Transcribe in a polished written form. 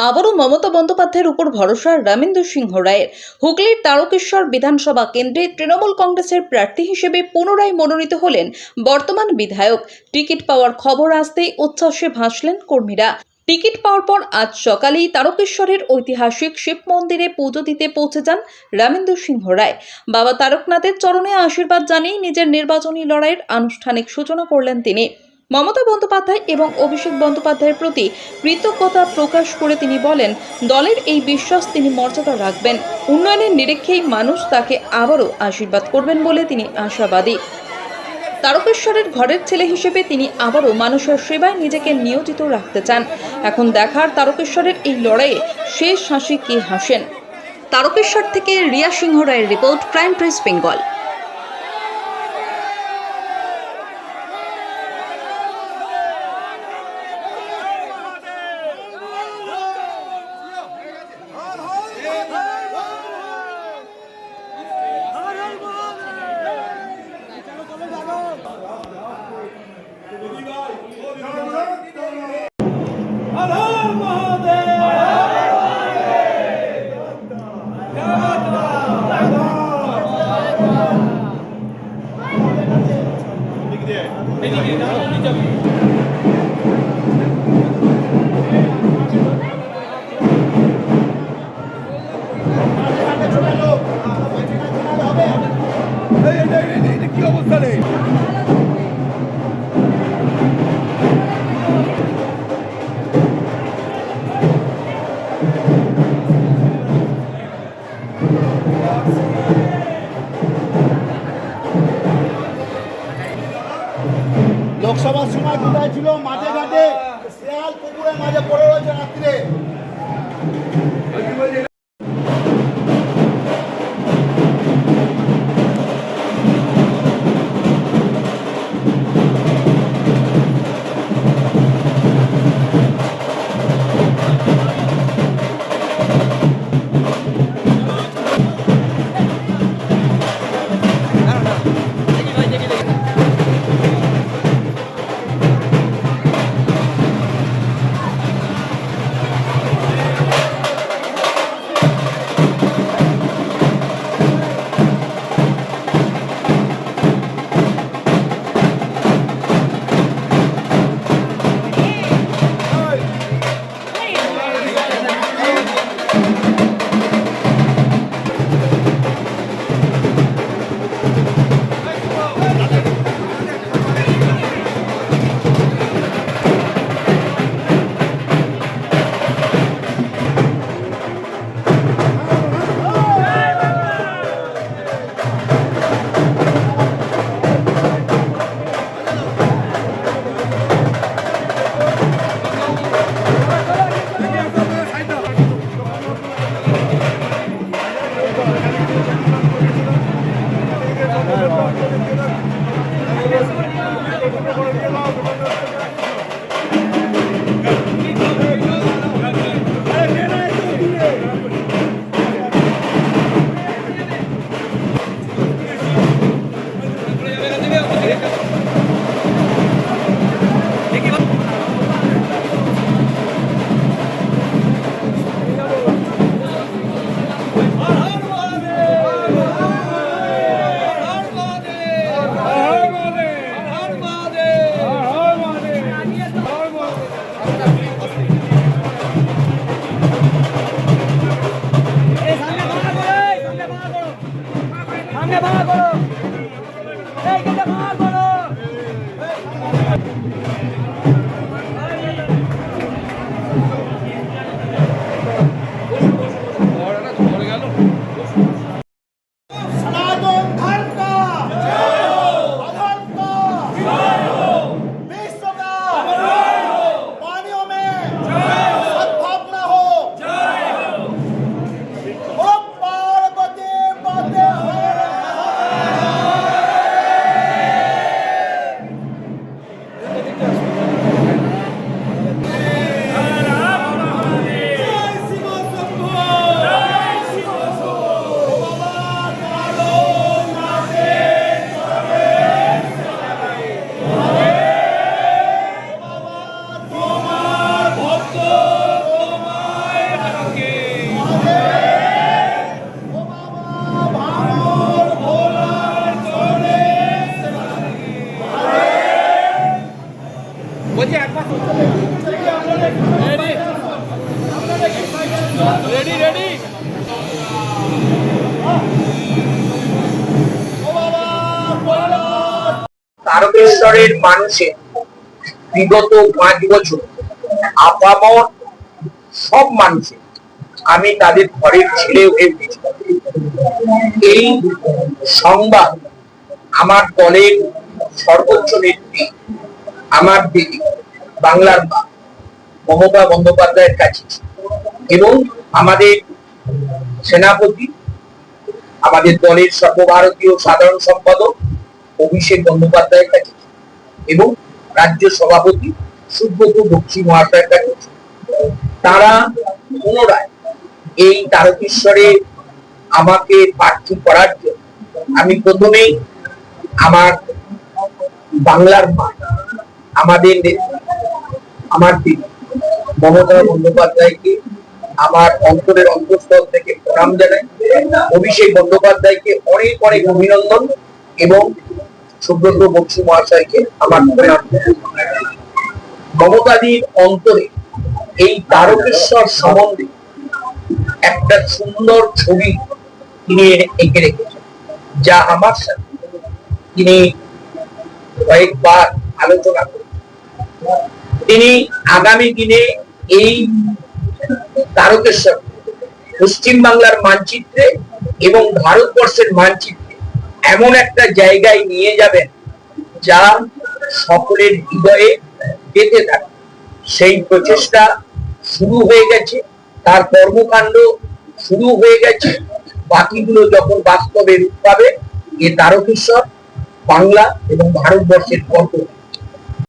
আবারও মমতা বন্দ্যোপাধ্যায়ের উপর ভরসা রামেন্দ্র সিংহ রায়ের। হুগলির তারকেশ্বর বিধানসভা কেন্দ্রে তৃণমূল কংগ্রেসের প্রার্থী হিসেবে পুনরায় মনোনীত হলেন বর্তমান বিধায়ক। টিকিট পাওয়ার খবর আসতেই উচ্ছ্বাসে ভাসলেন কর্মীরা। টিকিট পাওয়ার পর আজ সকালেই তারকেশ্বরের ঐতিহাসিক শিব মন্দিরে পুজো দিতে পৌঁছে যান রামেন্দ্র সিংহ রায়। বাবা তারকনাথের চরণে আশীর্বাদ জানিয়ে নিজের নির্বাচনী লড়াইয়ের আনুষ্ঠানিক সূচনা করলেন তিনি। মমতা বন্দ্যোপাধ্যায় এবং অভিষেক বন্দ্যোপাধ্যায়ের প্রতি কৃতজ্ঞতা প্রকাশ করে তিনি বলেন, দলের এই বিশ্বাস তিনি মর্যাদা রাখবেন। উন্নয়নের নিরিখেই মানুষ তাকে আবারও আশীর্বাদ করবেন বলে তিনি আশাবাদী। তারকেশ্বরের ঘরের ছেলে হিসেবে তিনি আবারও মানুষের সেবায় নিজেকে নিয়োজিত রাখতে চান। এখন দেখার তারকেশ্বরের এই লড়াইয়ে শেষ হাসি কে হাসেন। তারকেশ্বর থেকে রিয়া সিংহ রায়ের রিপোর্ট, ক্রাইম প্রেস বেঙ্গল। কি অবস্থা নেই লোকসভার সময় কোথায় ছিল? মাঠে ঘাটে শেয়াল পুকুরের মাঝে পড়ে রয়েছে রাত্রে। তারকেশ্বরের মানুষের বিগত 5 বছর আপামর সব মানুষের আমি তাদের ঘরের ছেলে হয়ে উঠেছি। এই সংবাদ আমার দলের সর্বোচ্চ নেত্রী, আমার দিদি, বাংলার মা মমতা বন্দ্যোপাধ্যায়ের কাছে এবং আমাদের সেনাপতি, আমাদের দলের সর্বভারতীয় সাধারণ সম্পাদক অভিষেক বন্দ্যোপাধ্যায়ের কাছে এবং রাজ্য সভাপতি সুব্রত বক্সী মহাশয়ের কাছে। তারা পুনরায় এই তারকেশ্বরে আমাকে প্রার্থী করার জন্য আমি প্রথমেই আমার বাংলার মা, আমাদের নেত্রী, আমার দিদি মমতা বন্দ্যোপাধ্যায়কে আমার অন্তরের অন্তঃস্থল থেকে প্রণাম জানাই। অভিষেক বন্দ্যোপাধ্যায়কে অনেক অনেক অভিনন্দন এবং সুব্রত বক্সী মহাশয়কে আমার মমতাদির অন্তরে এই তারকেশ্বর সম্বন্ধে একটা সুন্দর ছবি তিনি এঁকে রেখেছেন, যা আমার সাথে তিনি কয়েকবার আলোচনা করেন। তিনি আগামী দিনে এই তারকেশ্বর পশ্চিম বাংলার মানচিত্রে এবং ভারতবর্ষের মানচিত্রে এমন একটা জায়গায় নিয়ে যাবেন যা সকলের হৃদয়ে গেঁথে থাকে। সেই প্রচেষ্টা শুরু হয়ে গেছে, তার কর্মকাণ্ড শুরু হয়ে গেছে। বাকিগুলো যখন বাস্তবে রূপ পাবে, এ তারকেশ্বর বাংলা এবং ভারতবর্ষের গর্ব।